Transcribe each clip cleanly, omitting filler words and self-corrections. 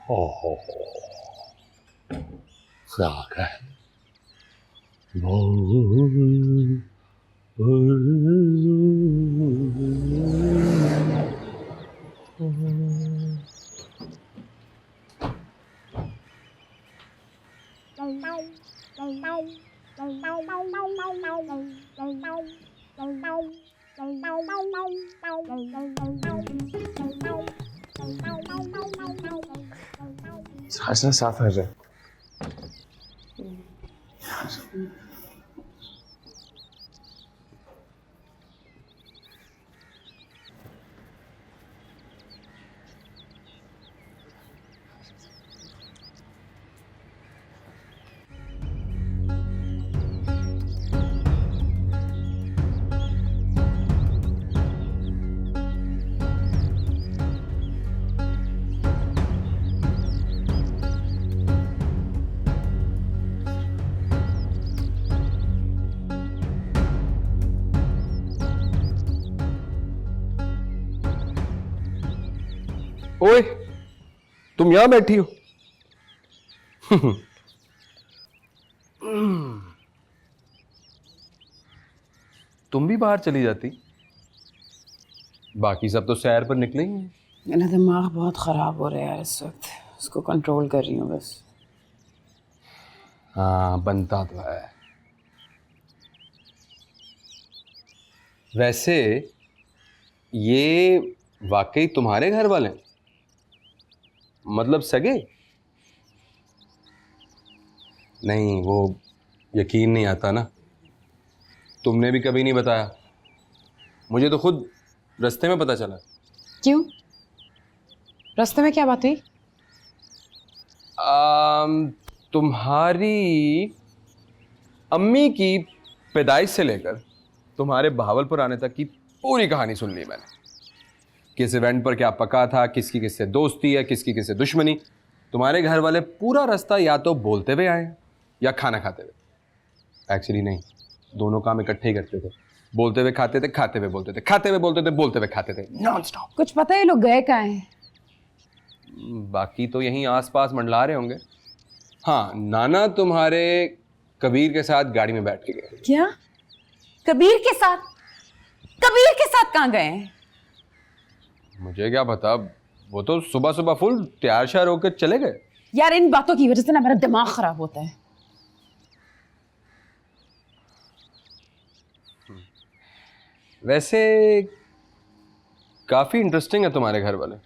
哦，大概Saçma sadece. ओए, तुम यहां बैठी हो? तुम भी बाहर चली जाती। बाकी सब तो सैर पर निकले ही हैं। मेरा दिमाग बहुत ख़राब हो रहा है यार इस वक्त। उसको कंट्रोल कर रही हूँ बस। हाँ, बनता तो है। वैसे ये वाकई तुम्हारे घर वाले हैं? मतलब सगे? नहीं, वो यकीन नहीं आता ना। तुमने भी कभी नहीं बताया। मुझे तो खुद रास्ते में पता चला। क्यों? रास्ते में क्या बात हुई? तुम्हारी अम्मी की पैदाइश से लेकर तुम्हारे बहावलपुर आने तक की पूरी कहानी सुन ली मैंने। किस इवेंट पर क्या पका था, किसकी किससे दोस्ती है, किसकी किससे दुश्मनी। तुम्हारे घर वाले पूरा रास्ता या तो बोलते हुए आए या खाना खाते हुए। एक्चुअली नहीं, दोनों काम इकट्ठे ही करते थे। बोलते हुए खाते थे, खाते हुए बोलते थे, खाते हुए बोलते थे, बोलते हुए खाते थे, नॉन स्टॉप। कुछ पता है ये लोग गए कहाँ हैं? बाकी तो यहीं आसपास मंडला रहे होंगे। हाँ, नाना तुम्हारे कबीर के साथ गाड़ी में बैठ के गए। क्या? कबीर के साथ? कबीर के साथ कहाँ गए हैं? मुझे क्या पता, वो तो सुबह सुबह फुल तैयार श्यार होकर चले गए। यार इन बातों की वजह से ना मेरा दिमाग खराब होता है। वैसे काफी इंटरेस्टिंग है तुम्हारे घर वाले,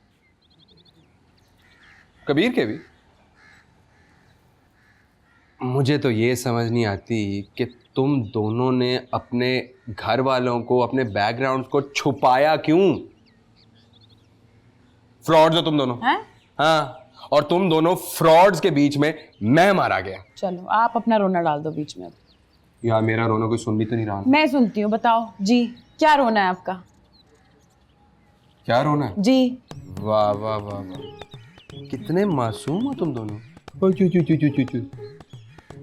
कबीर के भी। मुझे तो ये समझ नहीं आती कि तुम दोनों ने अपने घर वालों को, अपने बैकग्राउंड को छुपाया क्यों? फ्रॉड्स हो तुम दोनों। हैं? हाँ, और तुम दोनों फ्रॉड्स के बीच में मैं मारा गया। चलो आप अपना रोना डाल दो बीच में अब। यार मेरा रोना कोई सुन भी तो नहीं रहा। मैं सुनती हूँ, बताओ जी, क्या रोना है आपका? क्या रोना है? जी। वाह वाह वाह वाह, कितने मासूम हो तुम दोनों। ओ, चू, चू, चू, चू, चू, चू।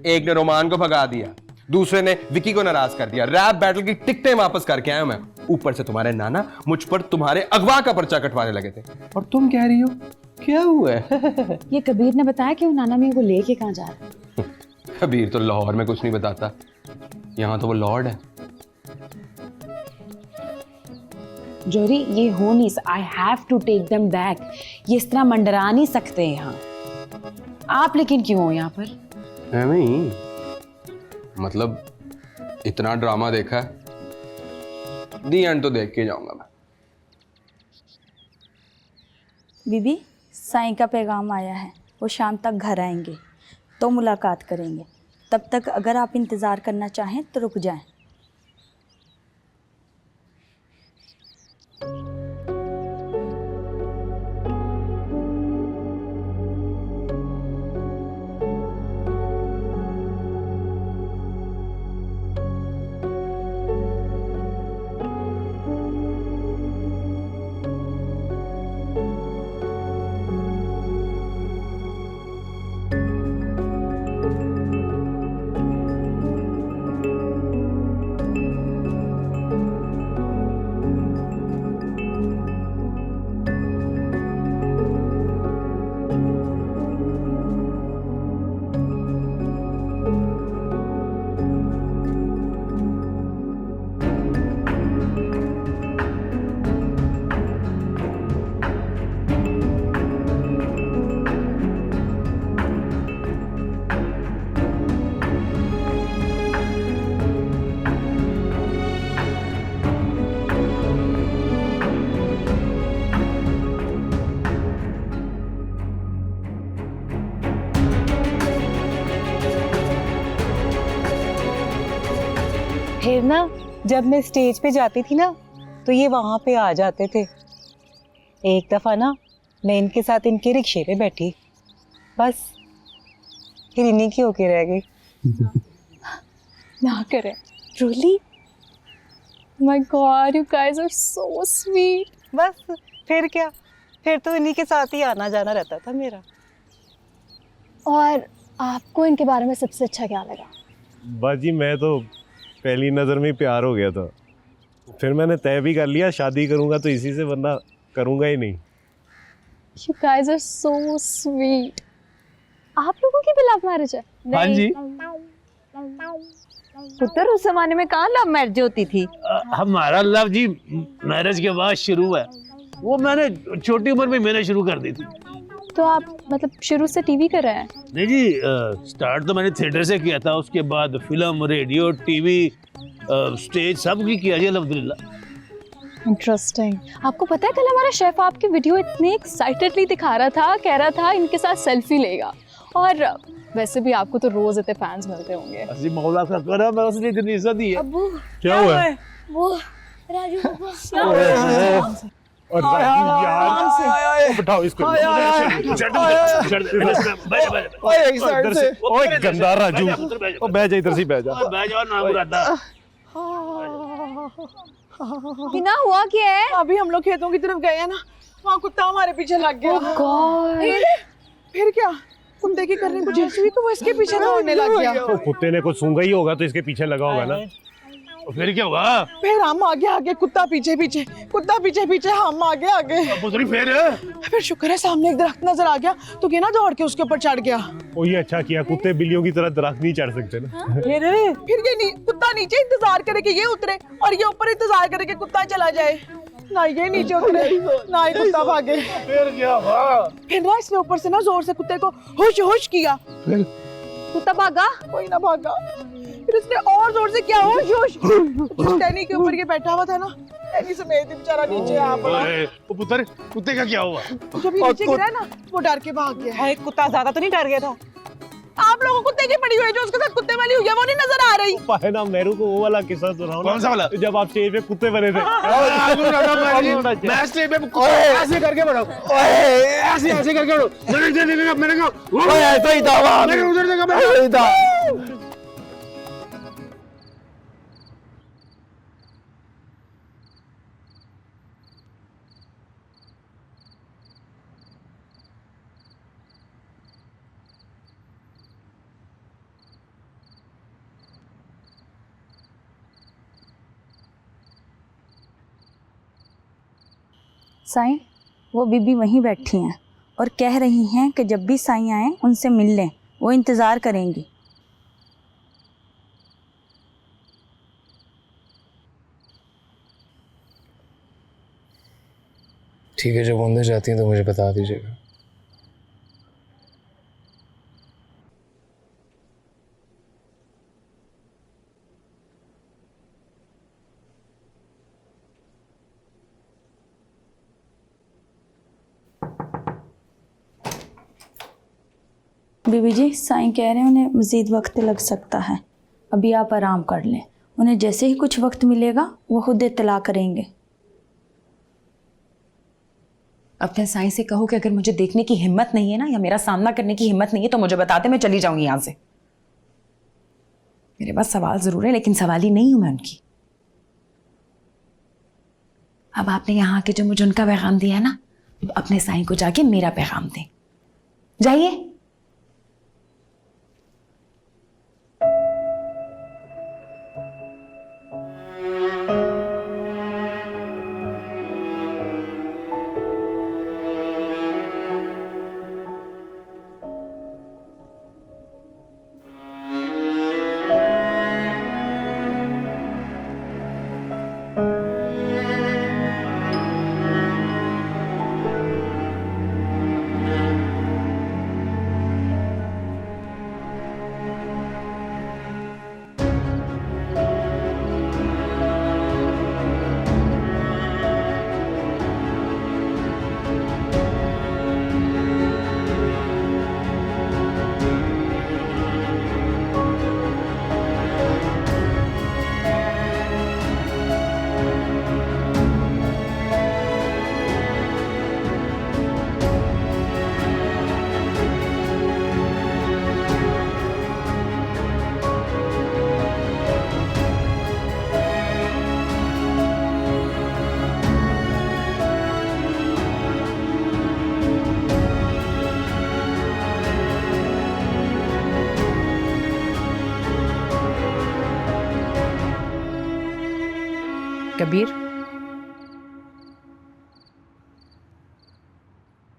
एक ने रोमान को भगा दिया, दूसरे ने विकी को नाराज कर दिया। रैप बैटल की टिकटें वापस करके आया मैं। ऊपर से तुम्हारे नाना मुझ पर तुम्हारे अगवा का पर्चा कटवाने लगे थे, और तुम कह रही हो क्या हुआ है? ये कबीर ने बताया कि वो नाना मियां को लेके कहाँ जा रहा है? कबीर तो लाहौर में कुछ नहीं बताता, यहाँ तो वो लॉर्ड है। जोरी ये हो नहीं, I have to take them back. ये इस तरह मंडरा नहीं सकते यहाँ। आप लेकिन क्यों हो यहाँ पर? नहीं, मतलब इतना ड्रामा देखा है, दी एंड तो देख के जाऊंगा मैं। बीबी, साईं का पैगाम आया है, वो शाम तक घर आएंगे तो मुलाकात करेंगे। तब तक अगर आप इंतज़ार करना चाहें तो रुक जाएं। फिर ना जब मैं स्टेज पे जाती थी ना तो ये वहां पे आ जाते थे। एक दफा ना मैं इनके साथ इनके रिक्शे पे बैठी, बस फिर इन्हीं की होके रह गई। ना करे really? My God, you guys are so sweet. बस फिर क्या, फिर तो इन्हीं के साथ ही आना जाना रहता था मेरा। और आपको इनके बारे में सबसे अच्छा क्या लगा? बस जी मैं तो पहली नज़र में ही प्यार हो गया था। फिर मैंने तय भी कर लिया शादी करूंगा तो इसी से, वरना करूंगा ही नहीं। You guys are so sweet. आप लोगों की भी लव मैरिज है? हाँ जी। पुत्र उस जमाने में कहाँ लव मैरिज होती थी? हमारा लव जी मैरिज के बाद शुरू है। वो मैंने छोटी उम्र में मैंने शुरू कर दी थी। तो आप मतलब शुरू से टीवी कर रहे हैं? नहीं जी, स्टार्ट तो मैंने थिएटर से किया था, उसके बाद फिल्म, रेडियो, टीवी, स्टेज सब भी किया जी अल्हम्दुलिल्लाह। इंटरेस्टिंग। आपको पता है कल हमारा शेफ आपकी वीडियो इतने एक्साइटेडली दिखा रहा था, कह रहा था इनके साथ सेल्फी लेगा। और वैसे भी आपको तो रोज इतने फैंस मिलते होंगे। अजी मौला का करम है, उसने इतनी इज्जत दी है। अब्बू क्या हुआ है? वो राजू पापा और यार बिठाओ इसको। ओए गंदा राजू, ओ बैठ जा, इधर से बैठ जा। बिना हुआ क्या है? अभी हम लोग खेतों की तरफ गए हैं ना, वहाँ कुत्ता हमारे पीछे लग गया। Oh God! फिर क्या, कुत्ते की करने कुछ ऐसी हुई तो वो इसके पीछे दौड़ने लग गया। तो कुत्ते ने कुछ सूंघा ही होगा तो इसके पीछे लगा होगा ना। तो फिर क्या हुआ? फिर हम आगे आगे, कुत्ता पीछे पीछे, कुत्ता पीछे पीछे, हम आगे आगे। फिर शुक्र है सामने एक दरख्त नजर आ गया तो ना दौड़ के उसके ऊपर चढ़ गया। ओ ये अच्छा किया, कुत्ते बिल्लियों की तरह दरख्त नहीं चढ़ सकते ना। फिर ये कुत्ता नीचे इंतजार करे कि ये उतरे और ये ऊपर इंतजार करे कि कुत्ता चला जाए। ना ये नीचे उतरे ना ही कुत्ता भागे। फिर क्या हुआ? फिर ना इसने ऊपर से ना जोर से कुत्ते को हुश हुश किया, कुत्ता भागा, कोई ना भागा। फिर उसने और जोर से किया हुश हुश। जिस टहनी के ऊपर ये बैठा हुआ था ना, टहनी समेत बेचारा नीचे आ पड़ा। वो पुत्र, कुत्ते का क्या हुआ? जब ये नीचे गिरा ना वो डर के भाग गया। है कुत्ता ज्यादा तो नहीं डर गया था? आप लोगों को कुत्ते की पड़ी हुई है जो उसके साथ कुत्ते वाली हुई है वो नहीं नजर आ रही? पायना मेरू को वो वाला किस्सा सुनाओ ना। कौन सा वाला? जब आप स्टेज पे कुत्ते बने थे। मैं स्टेज पे ऐसे करके बढ़ो, ऐसे ऐसे करके बढ़ो। मैंने कहा ऐसा ही था, मैंने उधर देखा, ऐसा ही था। साईं, वो बीबी वहीं बैठी हैं और कह रही हैं कि जब भी साईं आए उनसे मिल लें, वो इंतज़ार करेंगी। ठीक है, जब अंदर जाती हैं तो मुझे बता दीजिएगा। बीबी जी, साईं कह रहे हैं उन्हें मज़ीद वक्त लग सकता है, अभी आप आराम कर लें। उन्हें जैसे ही कुछ वक्त मिलेगा वो खुद इत्तला करेंगे। अपने साईं से कहो कि अगर मुझे देखने की हिम्मत नहीं है ना, या मेरा सामना करने की हिम्मत नहीं है तो मुझे बताते, मैं चली जाऊंगी यहाँ से। मेरे पास सवाल जरूर है लेकिन सवाली नहीं हूं मैं उनकी। अब आपने यहाँ आके जो मुझे उनका पैगाम दिया है ना, अपने साईं को जाके मेरा पैगाम दें। जाइए। कबीर,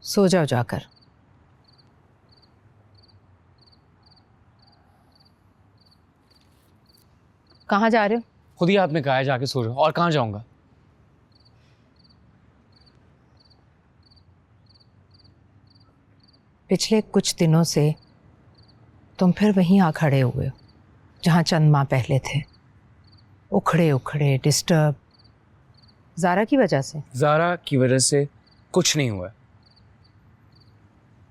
सो जाओ जाकर। कहाँ जा रहे हो? खुद ही आपने कहा है जाके सो जाओ, और कहाँ जाऊंगा? पिछले कुछ दिनों से तुम फिर वहीं आ खड़े हुए हो जहाँ चंद माह पहले थे, उखड़े उखड़े, डिस्टर्ब। ज़ारा की वजह से? ज़ारा की वजह से कुछ नहीं हुआ।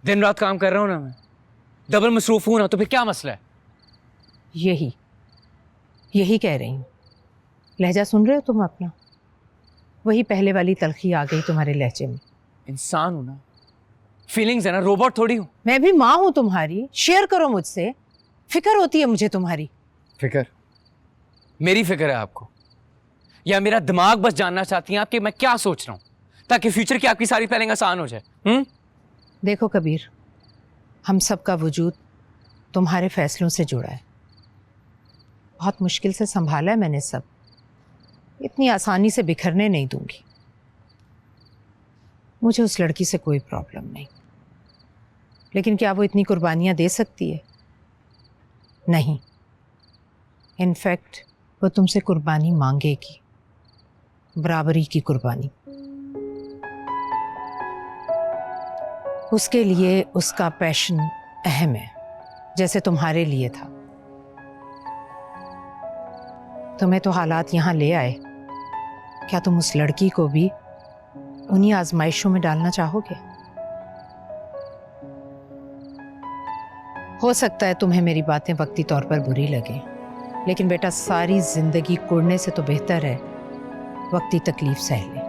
दिन रात काम कर रहा हूँ ना मैं, डबल मसरूफ हूँ ना, तो फिर क्या मसला है? यही कह रही हूँ। लहजा सुन रहे हो तुम अपना? वही पहले वाली तलखी आ गई तुम्हारे लहजे में। इंसान हूँ ना, फीलिंग्स है ना, रोबोट थोड़ी हूँ। मैं भी माँ हूँ तुम्हारी, शेयर करो मुझसे। फिक्र होती है मुझे तुम्हारी। फिक्र? मेरी फिक्र है आपको, या मेरा दिमाग बस जानना चाहती हैं आप कि मैं क्या सोच रहा हूँ, ताकि फ्यूचर की आपकी सारी प्लानिंग आसान हो जाए? देखो कबीर, हम सब का वजूद तुम्हारे फैसलों से जुड़ा है। बहुत मुश्किल से संभाला है मैंने सब, इतनी आसानी से बिखरने नहीं दूंगी। मुझे उस लड़की से कोई प्रॉब्लम नहीं, लेकिन क्या वो इतनी कुर्बानियां दे सकती है? नहीं। इनफैक्ट वो तुमसे कुर्बानी मांगेगी, बराबरी की कुर्बानी। उसके लिए उसका पैशन अहम है, जैसे तुम्हारे लिए था। तुम्हें तो हालात यहाँ ले आए, क्या तुम उस लड़की को भी उन्हीं आजमाइशों में डालना चाहोगे? हो सकता है तुम्हें मेरी बातें वक्ती तौर पर बुरी लगे, लेकिन बेटा सारी जिंदगी कुड़ने से तो बेहतर है वक्ती तकलीफ सह ले।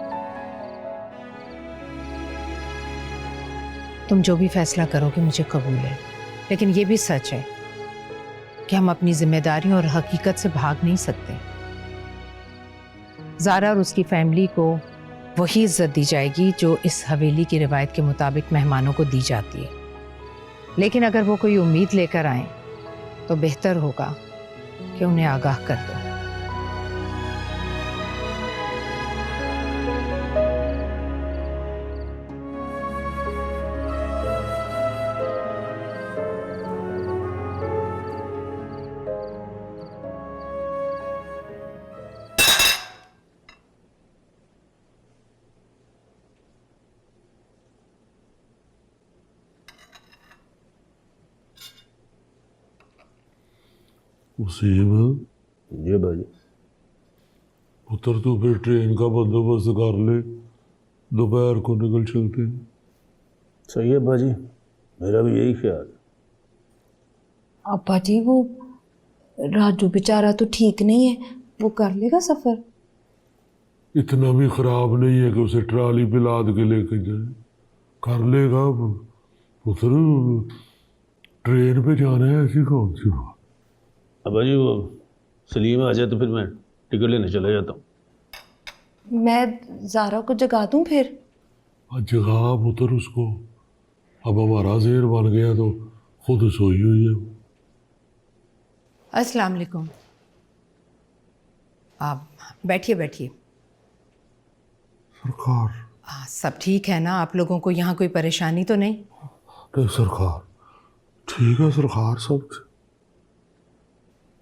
तुम जो भी फैसला करोगे मुझे कबूल है, लेकिन ये भी सच है कि हम अपनी जिम्मेदारियों और हकीकत से भाग नहीं सकते। ज़ारा और उसकी फैमिली को वही इज्जत दी जाएगी जो इस हवेली की रिवायत के मुताबिक मेहमानों को दी जाती है, लेकिन अगर वो कोई उम्मीद लेकर आए तो बेहतर होगा कि उन्हें आगाह कर दो। मुसीब, ये भाई पुत्र तो फिर ट्रेन का बंदोबस्त कर ले, दोपहर को निकल चलते हैं। सही है बाजी, मेरा भी यही ख्याल है। अब्बा जी, वो राजू बेचारा तो ठीक नहीं है, वो कर लेगा सफर? इतना भी खराब नहीं है कि उसे ट्राली पे लाद के लेके जाए, कर लेगा पुत्र। ट्रेन पे जाना है, ऐसी कौन सी बात। अब्बा जी, वो सलीम आ जाए तो फिर मैं टिकट लेने चला जाता हूँ। मैं ज़ारा को जगा दूँ फिर? जगा पुत्र उसको, अब हमारा शेर बन गया तो खुद सोई हुई है। अस्सलाम वालेकुम। आप बैठिए बैठिए। सरकार, सब ठीक है ना? आप लोगों को यहाँ कोई परेशानी तो नहीं? नहीं सरकार, ठीक है सरकार, सब।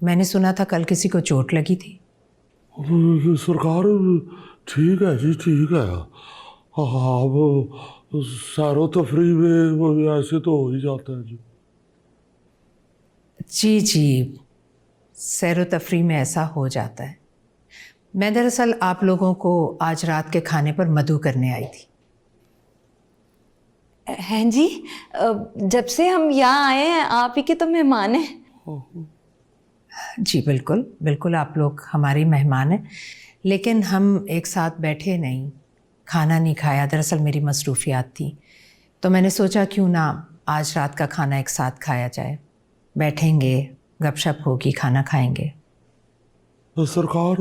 मैंने सुना था कल किसी को चोट लगी थी। सरकार ठीक है जी, ठीक है। हाँ, वो सैरो तफरी में वो ऐसे तो हो ही जाता है जी। जी जी, सैरो तफरी में ऐसा हो जाता है। मैं दरअसल आप लोगों को आज रात के खाने पर मदु करने आई थी। हैं जी, जब से हम यहाँ आए हैं आप ही के तो मेहमान हैं। जी बिल्कुल बिल्कुल, आप लोग हमारे मेहमान हैं, लेकिन हम एक साथ बैठे नहीं, खाना नहीं खाया। दरअसल मेरी मसरूफियात थी, तो मैंने सोचा क्यों ना आज रात का खाना एक साथ खाया जाए। बैठेंगे, गपशप होगी, खाना खाएंगे। सरकार,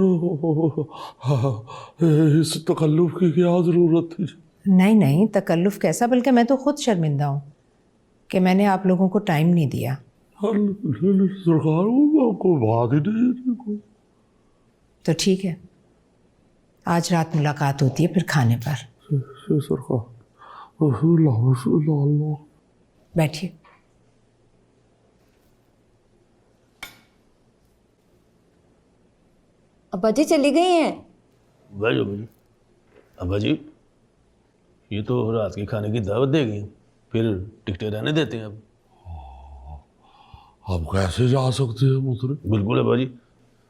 इस तकल्लुफ़ की क्या ज़रूरत थी? नहीं नहीं, तकल्लुफ़ कैसा, बल्कि मैं तो खुद शर्मिंदा हूँ कि मैंने आप लोगों को टाइम नहीं दिया। सरकार, वो कोई बात ही नहीं है। तो ठीक है, आज रात मुलाकात होती है, फिर खाने पर। बैठिए। अब्बा जी चली गई हैं? बैठो बैठो। अब्बा जी ये तो रात के खाने की दावत देगी, फिर टिकटें रहने देते हैं अब। अब कैसे जा सकते हैं मुतरे? बिल्कुल अब्बा जी।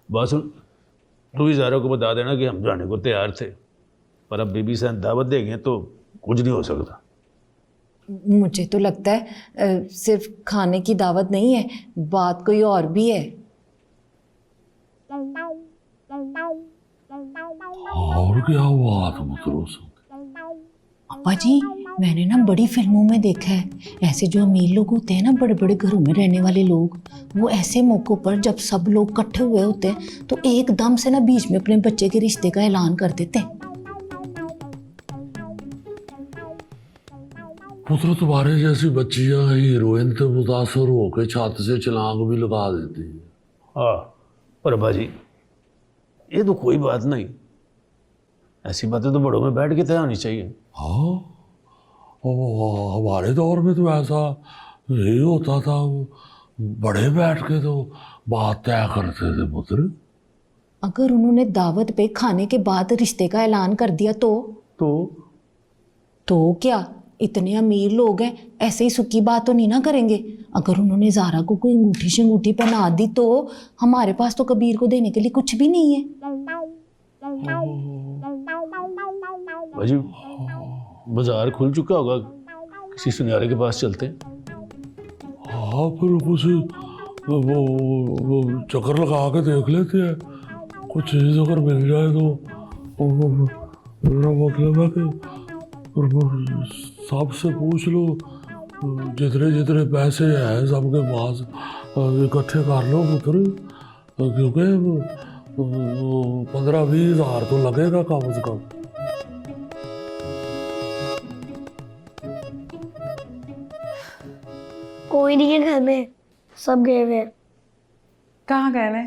बात सुन, तू ही ज़ारा को बता देना कि हम जाने को तैयार थे, पर अब बीबी से दावत देंगे तो कुछ नहीं हो सकता। मुझे तो लगता है सिर्फ खाने की दावत नहीं है, बात कोई और भी है। और क्या बात मुतरो से? अब्बा जी मैंने ना बड़ी फिल्मों में देखा है, ऐसे जो अमीर लोग होते हैं ना, बड़े बड़े घरों में रहने वाले लोग, वो ऐसे मौक़ों पर जब सब लोग इकट्ठे हुए होते हैं तो एकदम से ना बीच में अपने बच्चे के रिश्ते का ऐलान कर देते हैं। पुत्र तुम्हारे जैसी बच्चियां हीरोइन से मुतासर होकर छत से छलांग भी लगा देती है। हाँ पर अब्बा जी ये तो कोई बात नहीं, ऐसी बातें तो बड़ों में बैठ के तय होनी चाहिए। हाँ हमारे दौर में तो ऐसा नहीं होता था, बड़े बैठ के तो बात तय करते थे पुत्र। अगर उन्होंने दावत पे खाने के बाद रिश्ते का ऐलान कर दिया तो क्या इतने अमीर लोग हैं, ऐसे ही सुखी बात तो नहीं ना करेंगे। अगर उन्होंने ज़ारा को कोई अंगूठी शंगूठी पहना दी तो हमारे पास तो कबीर को देने के लिए कुछ भी नहीं है। भाजी बाजार खुल चुका होगा, किसी सुनियारे के पास चलते हैं। हाँ फिर कुछ वो चक्कर लगा के देख लेते हैं, कुछ चीज़ अगर मिल जाए तो मेरा मतलब है कि सबसे पूछ लो, जितने जितने पैसे हैं सबके पास इकट्ठे कर लो पुत्र, क्योंकि 15-20 हज़ार तो लगेगा कम से कम। कोई नहीं है घर में, सब गए हुए हैं। कहाँ गए हुए?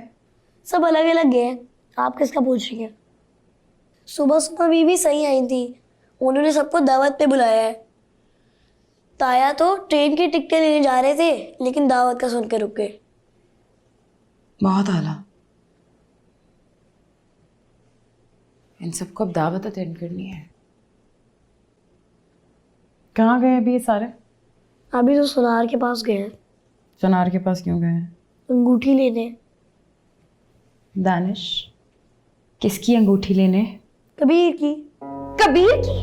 सब अलग अलग गए हैं। आप किसका पूछ रही हैं? सुबह सुबह बीवी सही आई थी, उन्होंने सबको दावत पे बुलाया है। ताया तो ट्रेन की टिकटें लेने जा रहे थे, लेकिन दावत का सुन के रुक गए। बहुत आला। इन सबको अब दावत अटेंड करनी है। कहाँ गए अभी ये सारे? अभी तो सुनार के पास गए हैं। सुनार के पास क्यों गए हैं? अंगूठी लेने। दानिश किसकी अंगूठी लेने? कबीर की। कबीर की?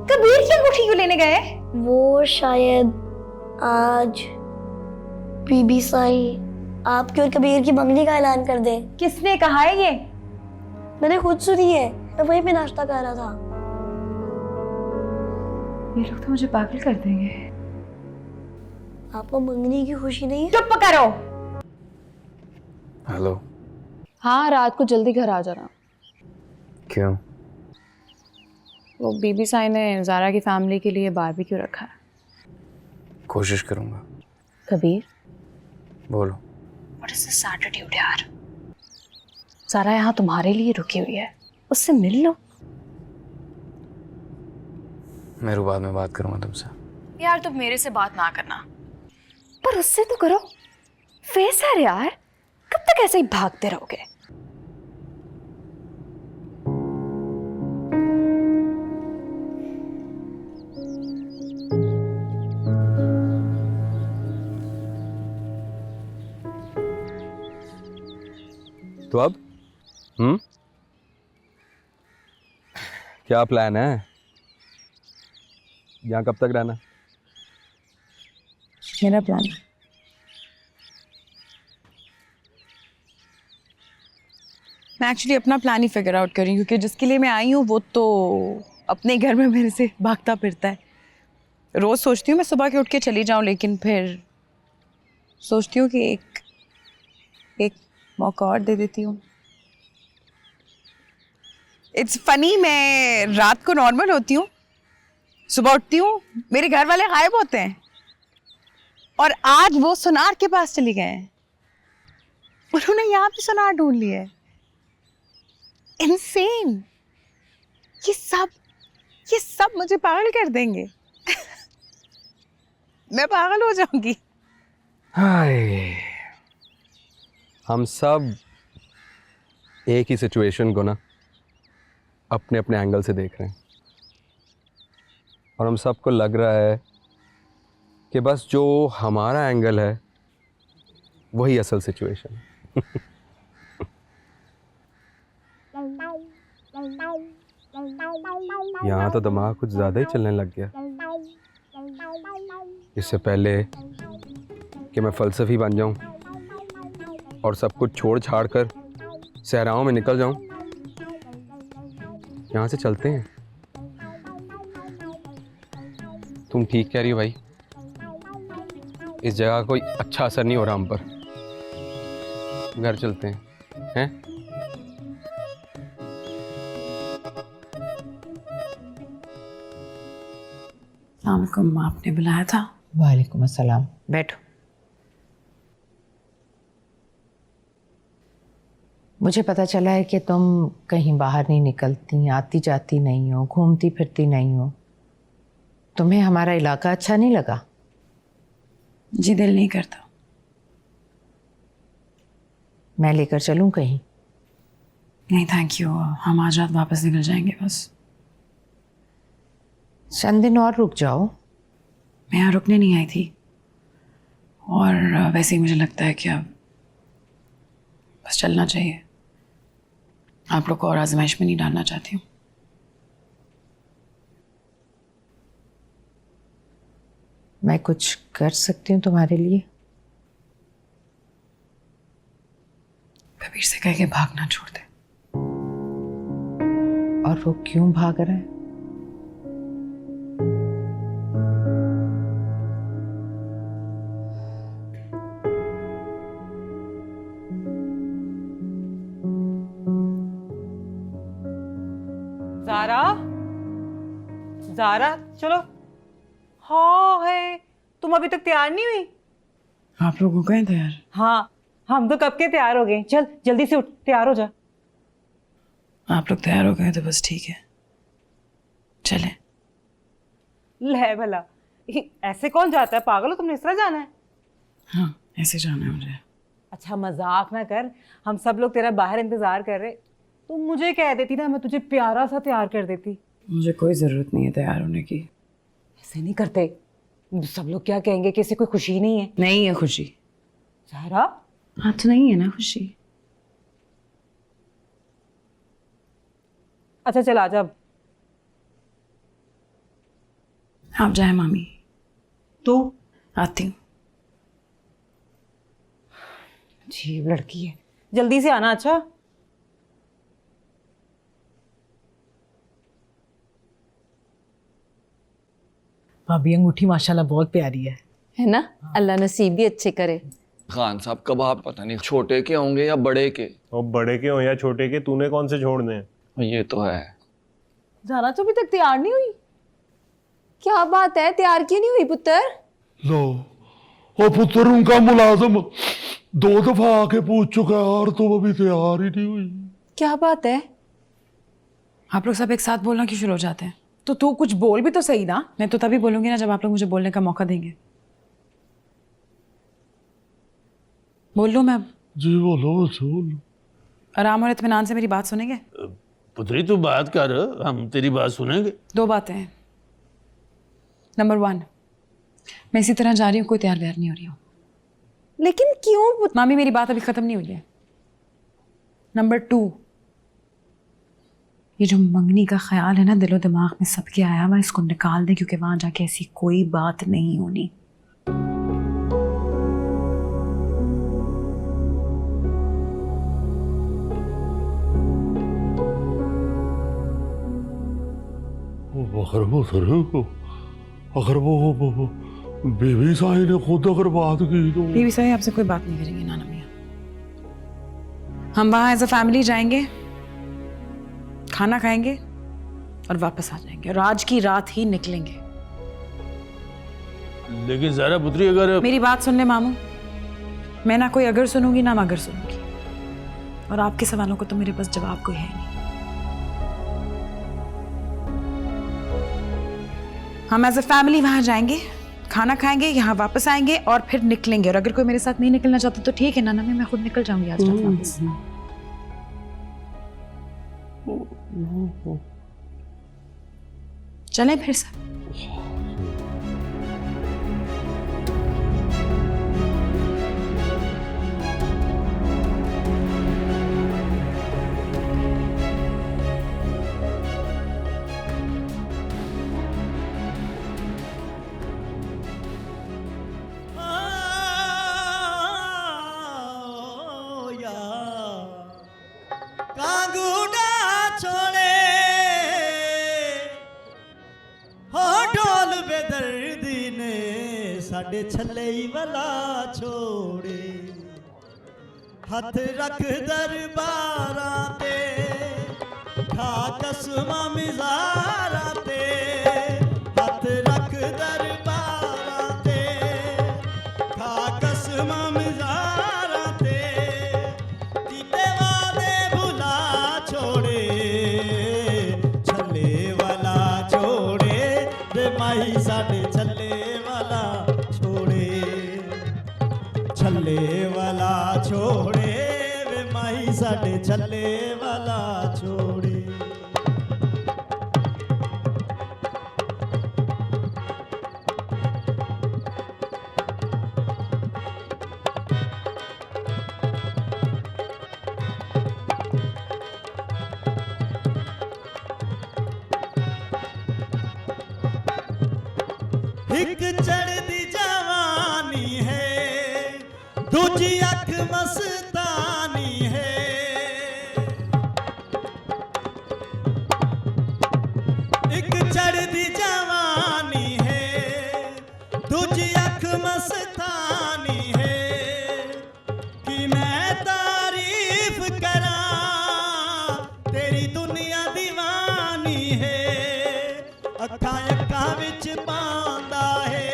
कबीर की अंगूठी क्यों लेने गए? वो शायद आज बीबी साई आपके और कबीर की मंगनी का ऐलान कर दे। किसने कहा है ये? मैंने खुद सुनी है, मैं वहीं पे नाश्ता कर रहा था। ये लोग तो मुझे पागल कर देंगे। आपको मंगनी की खुशी नहीं है? चुप करो। हेलो। हाँ रात को जल्दी घर आ जाना। क्यों? वो बीबी साई ने ज़ारा की फैमिली के लिए बारबेक्यू रखा है। कोशिश करूंगा। कबीर बोलो। व्हाट इज दिस एटीट्यूड यार? ज़ारा यहाँ तुम्हारे लिए रुकी हुई है, उससे मिल लो। मैं बाद में बात करूंगा तुमसे। यार तुम मेरे से बात ना करना, पर उससे तो करो। फेस है यार, कब तक ऐसे ही भागते रहोगे? तो अब क्या प्लान है? यहाँ कब तक रहना? मेरा प्लान मैं एक्चुअली अपना प्लान ही फिगर आउट कर रही हूँ, क्योंकि जिसके लिए मैं आई हूँ वो तो अपने घर में मेरे से भागता फिरता है। रोज़ सोचती हूँ मैं सुबह के उठ के चली जाऊँ, लेकिन फिर सोचती हूँ कि एक मौका और दे देती हूँ। इट्स फनी, मैं रात को नॉर्मल होती हूँ, सुबह उठती हूँ मेरे घर वाले गायब होते हैं, और आज वो सुनार के पास चली गए हैं। उन्होंने यहाँ पे सुनार ढूंढ लिया है। इनसेन। ये सब मुझे पागल कर देंगे। मैं पागल हो जाऊंगी। हाय, हम सब एक ही सिचुएशन को ना अपने अपने एंगल से देख रहे हैं और हम सबको लग रहा है कि बस जो हमारा एंगल है वही असल सिचुएशन है। यहाँ तो दिमाग कुछ ज़्यादा ही चलने लग गया। इससे पहले कि मैं फ़लसफ़ी बन जाऊँ और सब कुछ छोड़ छाड़ कर सहराओं में निकल जाऊँ, यहाँ से चलते हैं। तुम ठीक कह रही हो भाई, इस जगह का कोई अच्छा असर नहीं हो रहा हम पर। घर चलते हैं, सलाम, आपने बुलाया था? वालेकुम अस्सलाम, बैठो। मुझे पता चला है कि तुम कहीं बाहर नहीं निकलती, आती जाती नहीं हो, घूमती फिरती नहीं हो। तुम्हें हमारा इलाका अच्छा नहीं लगा? जी दिल नहीं करता। मैं लेकर चलूं कहीं? नहीं थैंक यू, हम आज रात वापस निकल जाएंगे बस। चंद दिन और रुक जाओ। मैं यहाँ रुकने नहीं आई थी, और वैसे ही मुझे लगता है कि अब बस चलना चाहिए। आप लोग को और आजमाइश में नहीं डालना चाहती हूँ। मैं कुछ कर सकती हूँ तुम्हारे लिए? कबीर से कह के भागना छोड़ दे। और वो क्यों भाग रहा है? ज़ारा, ज़ारा चलो। हाँ है, तुम अभी तक तैयार नहीं हुई? आप लोग हो गए तैयार? हाँ, हम तो कब के तैयार हो गए। चल जल्दी से उठ, तैयार हो जा। आप लोग तैयार हो गए तो बस ठीक है, चले। ले भला, ऐसे कौन जाता है? पागल हो, तुमने इस तरह जाना है? हाँ ऐसे जाना है मुझे। अच्छा मजाक ना कर, हम सब लोग तेरा बाहर इंतजार कर रहे। तुम मुझे कह देती ना, मैं तुझे प्यारा सा तैयार कर देती। मुझे कोई ज़रूरत नहीं है तैयार होने की। ऐसे नहीं करते, सब लोग क्या कहेंगे कि इसे कोई खुशी नहीं है। नहीं है खुशी। ज़ारा, हाँ तो नहीं है ना खुशी। अच्छा चल आजा अब। आप जाए मामी। तू? आती हूँ। अजीब लड़की है, जल्दी से आना। अच्छा भाभी अंगूठी माशाल्लाह बहुत प्यारी है ना? अल्लाह नसीब भी अच्छे करे। खान साहब कबाब पता नहीं छोटे के होंगे या बड़े के। और बड़े के हो या छोटे के, तूने कौन से छोड़ने हैं? ये तो है। ज़ारा तो अभी तक तैयार नहीं हुई। क्या बात है, तैयार क्यों नहीं हुई पुत्र? लो, ओ पुत्र, उनका मुलाजिम 2 दफा आके पूछ चुका है और तुम अभी तैयार ही नहीं हुई। क्या बात है? आप लोग सब एक साथ बोलना क्यों शुरू हो जाते हैं? तो तू कुछ बोल भी तो सही ना। मैं तो तभी बोलूंगी ना जब आप लोग मुझे बोलने का मौका देंगे। बोल लूँ मैं अब? जी बोलो, बोलो। आराम और इत्मीनान से मेरी बात सुनेंगे? पुत्री तू बात कर, हम तेरी बात सुनेंगे। 2 बातें हैं। नंबर 1, मैं इसी तरह जा रही हूँ, कोई तैयार व्यार नहीं हो रही हूँ। लेकिन क्यों? मामी मेरी बात अभी खत्म नहीं हुई है। नंबर 2, ये जो मंगनी का ख्याल है ना दिलो दिमाग में सबके आया हुआ, इसको निकाल दे, क्योंकि वहां जाके ऐसी कोई बात नहीं होनी। अगर वो बेबी साई ने खुद अगर बात की तो। बीवी साई आपसे कोई बात नहीं करेंगी नाना मियाँ। हम वहाँ एज अ फैमिली जाएंगे, खाना खाएंगे और वापस आ जाएंगे, और आज की रात ही निकलेंगे। लेकिन ज़ारा पुत्री, अगर मेरी बात सुन ले मामू, मैं ना कोई अगर सुनूंगी ना मगर सुनूंगी, और आपके सवालों को तो मेरे पास जवाब कोई है नहीं। हम एज अ फैमिली वहाँ जाएंगे, खाना खाएंगे, यहाँ वापस आएंगे और फिर निकलेंगे। और अगर कोई मेरे साथ नहीं निकलना चाहता तो ठीक है ना, मैं खुद निकल जाऊंगी आज रात वापस। चलें फिर सब। कांगूड़ा छोड़े हो ढोल बेदर्दी ने साडे छले वाला छोड़े हथ रख दरबारा ते खा कसमा मिजारा ते हथ रख दरबारा ते खा कसमा मिजारा ते कीते वादे भुला छोड़े छले वाला छोड़े रे माही साडे छले वाला छोड़े छले वाला छोड़े वे माही साडे छले वाला छोड़े। एक चढ़दी जवानी है दूजी अख मस्तानी है एक चढ़दी जवानी है दूजी अख मस्तानी है कि मैं तारीफ करा तेरी दुनिया दीवानी है अखा अखा विच पांदा है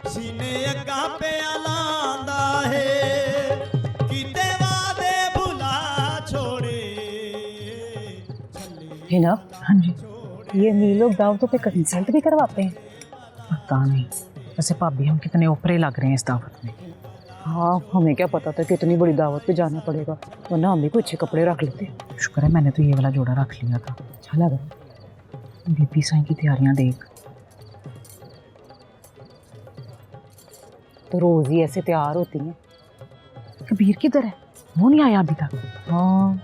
सीने अखा पे लांदा है कीते वादे भुला छोड़े। हिना, हाँ जी, ये अमीर लोग दावतों पे कंसल्ट भी करवाते हैं? पता नहीं, वैसे भाभी हम कितने ऊपरे लग रहे हैं इस दावत में। हाँ, हमें क्या पता था कि इतनी बड़ी दावत पे जाना पड़ेगा, वरना हम भी कुछ अच्छे कपड़े रख लेते। शुक्र है मैंने तो ये वाला जोड़ा रख लिया था। अच्छा लगा। बीपी साईं की तैयारियां देख, तो रोज ही ऐसे तैयार होती हैं। कबीर किधर है? वो नहीं आया अभी तक। हाँ,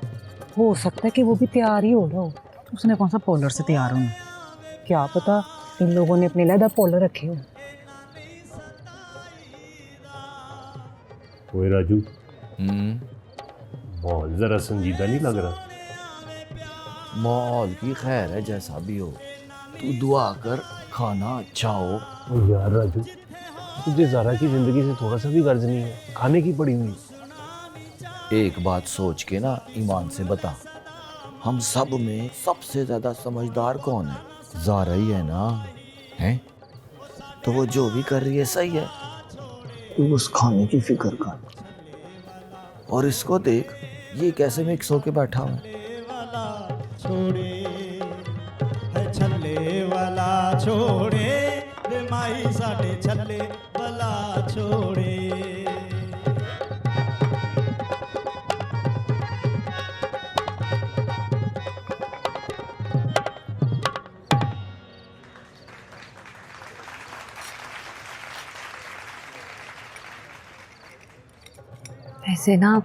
हो सकता है कि वो भी तैयार ही हो रहा हो। उसने कौन सा पोलर से तैयार होना? क्या पता, इन लोगों ने अपने लहदा पोलर रखे हो। ओए राजू, बहुत जरा संजीदा नहीं लग रहा। माहौल की खैर है, जैसा भी हो तू दुआ कर खाना अच्छा हो। ओ यार राजू, तुझे ज़रा की जिंदगी से थोड़ा सा भी गर्ज नहीं है, खाने की पड़ी हुई। एक बात सोच के ना ईमान से बता, हम सब में सबसे ज्यादा समझदार कौन है? ज़ारा ही है ना? हैं? तो वो जो भी कर रही है सही है, तू बस खाने की फिक्र कर। और इसको देख, ये कैसे मिक्स होके बैठा हुआ है। छोड़े है छले वाला छोड़े रे माही साडे छले वाला छोड़े। ऐसे ना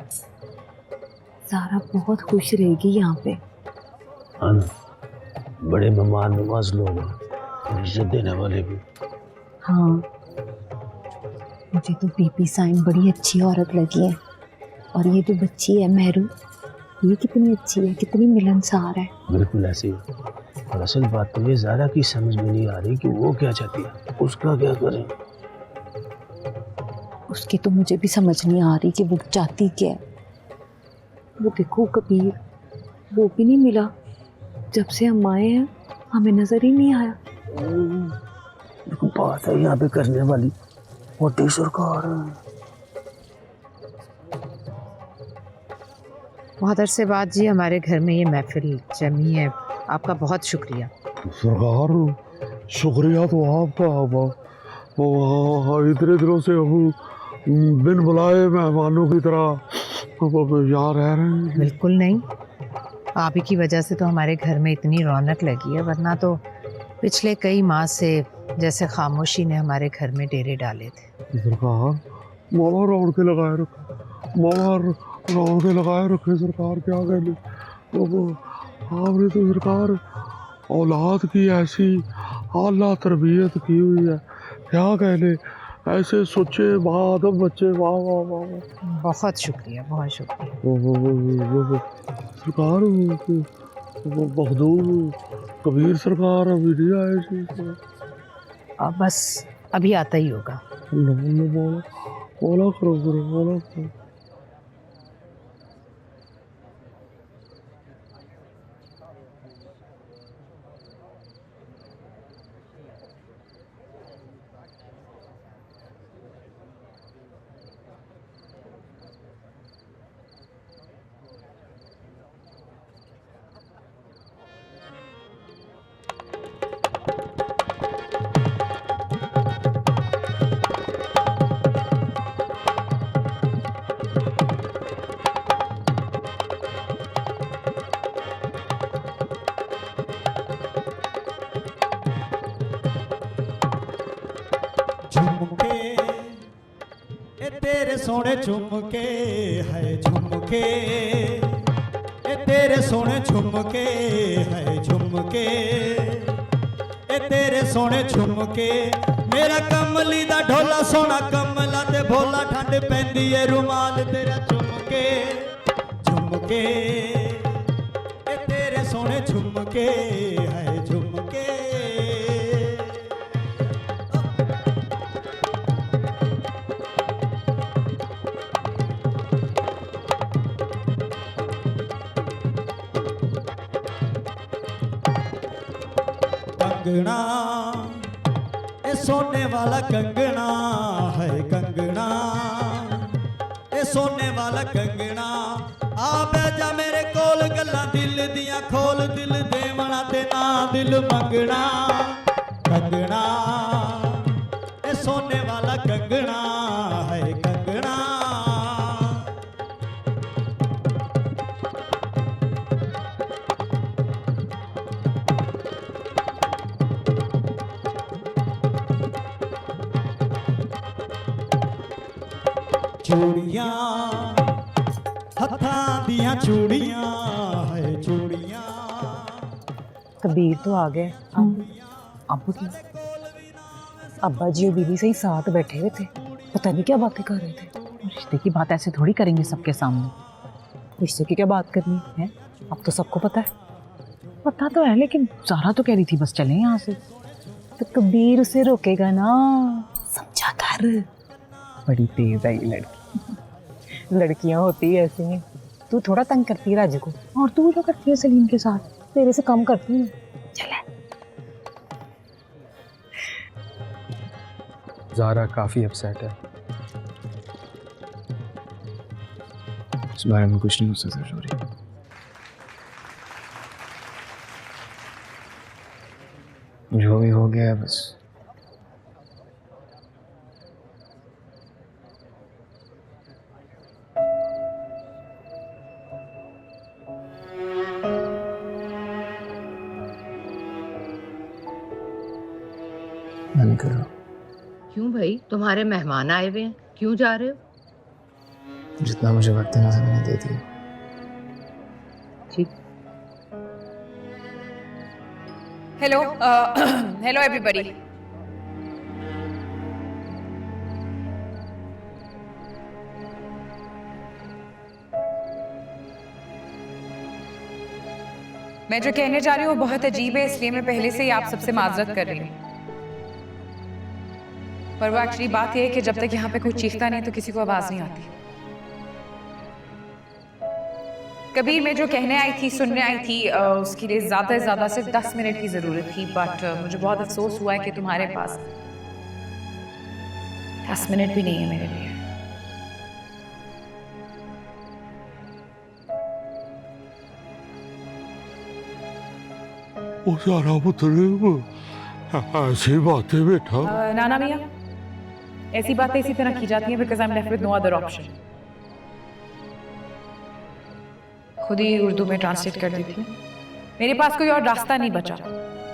ज़ारा बहुत खुश रहेगी यहाँ पे। हाँ ना, बड़े मेहमान नवाज लोग हैं और इज्जत देने वाले भी। हाँ, मुझे तो बीपी साईं बड़ी अच्छी औरत लगी है। और ये जो बच्ची है मेहरू, ये कितनी अच्छी है, कितनी मिलनसार है। बिल्कुल ऐसे ही। और असल बात तो ये ज़ारा की समझ में नहीं आ रही कि वो क्या चाहती है, उसका क्या करें। उसकी तो मुझे भी समझ नहीं आ रही कि वो चाहती क्या है। वो देखो कबीर, वो भी नहीं मिला। जब से हम आए हैं हमें नजर ही नहीं आया। देखो बात है यहाँ पे करने वाली, मोटी सरकार। बहुत अरसे बाद जी हमारे घर में ये महफिल जमी है, आपका बहुत शुक्रिया। सरकार, शुक्रिया तो आपका। वो इतने दिनों से हम बिन बुलाए मेहमानों की तरह यहाँ रह रहे हैं। बिल्कुल नहीं, आप ही की वजह से तो हमारे घर में इतनी रौनक लगी है, वरना तो पिछले कई माह से जैसे खामोशी ने हमारे घर में डेरे डाले थे। सरकार मामा रौनके लगाए रखे, मामा रौनके लगाए रखे सरकार, क्या कहने। तो आपने तो सरकार औलाद की ऐसी आला तरबियत की हुई है, क्या कहने। ऐसे सोचे बादम बच्चे, वाह वाह वाह वाह। बहुत शुक्रिया, बहुत शुक्रिया। वो सरकार वो बखदूर कबीर सरकार अभी नहीं आए। अब बस अभी आता ही होगा। बोला करो बोला करो। झुमके ए तेरे सोने झुमके है झुमके, ए तेरे सोने झुमके है झुमके, ए तेरे सोने झुमके। मेरा कमली दा ढोला सोना कमला ते भोला, ठंड पैंदी है रुमाल तेरा झुमके झुमके, ए तेरे सोने झुमके है झुमके। कंगना ए सोने वाला कंगना है कंगना, ए सोने वाला कंगना। आ बैजा मेरे कोल गल्लां दिल दियां खोल, दिल देवना ते ना दिल मंगना। कंगना ए सोने वाला कंगना है कंगना। चूड़ियां हत्थां दियां चूड़ियां है चूड़ियां। कबीर तो आ गए। अब क्या? अब्बा जी और बीबी से ही साथ बैठे हुए थे, पता नहीं क्या बातें कर रहे थे। रिश्ते की बात ऐसे थोड़ी करेंगे सबके सामने। रिश्ते की क्या बात करनी है, अब तो सबको पता है। पता तो है, लेकिन ज़ारा तो कह रही थी बस चलें यहाँ से। तो कबीर उसे रोकेगा ना, समझा कर। बड़ी तेज है ये लड़की। लड़कियां होती है ऐसी हैं। तू थोड़ा तंग करती है राजू को। और तू जो करती है सलीम के साथ? तेरे से कम करती हूँ। चले। ज़ारा काफ़ी अपसेट है, इस बारे में कुछ नहीं हो सकता जोरी। जो भी हो गया है बस। मन करो। क्यों भाई, तुम्हारे मेहमान आए हुए हैं, क्यों जा रहे हो? जितना मुझे वक्त देना था मैंने दे दिया। ठीक। Hello hello everybody. मैं जो कहने जा रही हूँ वो बहुत अजीब है, इसलिए मैं पहले से ही आप सबसे माजरत कर रही हूँ। पर वो एक्चुअली बात यह है कि जब तक यहाँ पे कोई चीखता नहीं तो किसी को आवाज नहीं आती। कबीर मैं जो कहने आई थी, सुनने आई थी, उसके लिए ज़्यादा से ज़्यादा सिर्फ 10 मिनट की ज़रूरत थी, बट मुझे बहुत अफसोस हुआ है कि तुम्हारे पास 10 मिनट भी नहीं है मेरे लिए। ओ सारा पुत्र ऐसी बातें बेटा। नाना मियाँ, ऐसी बातें इसी तरह की जाती हैं because I am left with no other option. खुद ही उर्दू में ट्रांसलेट कर देती हूँ, मेरे पास कोई और रास्ता नहीं बचा।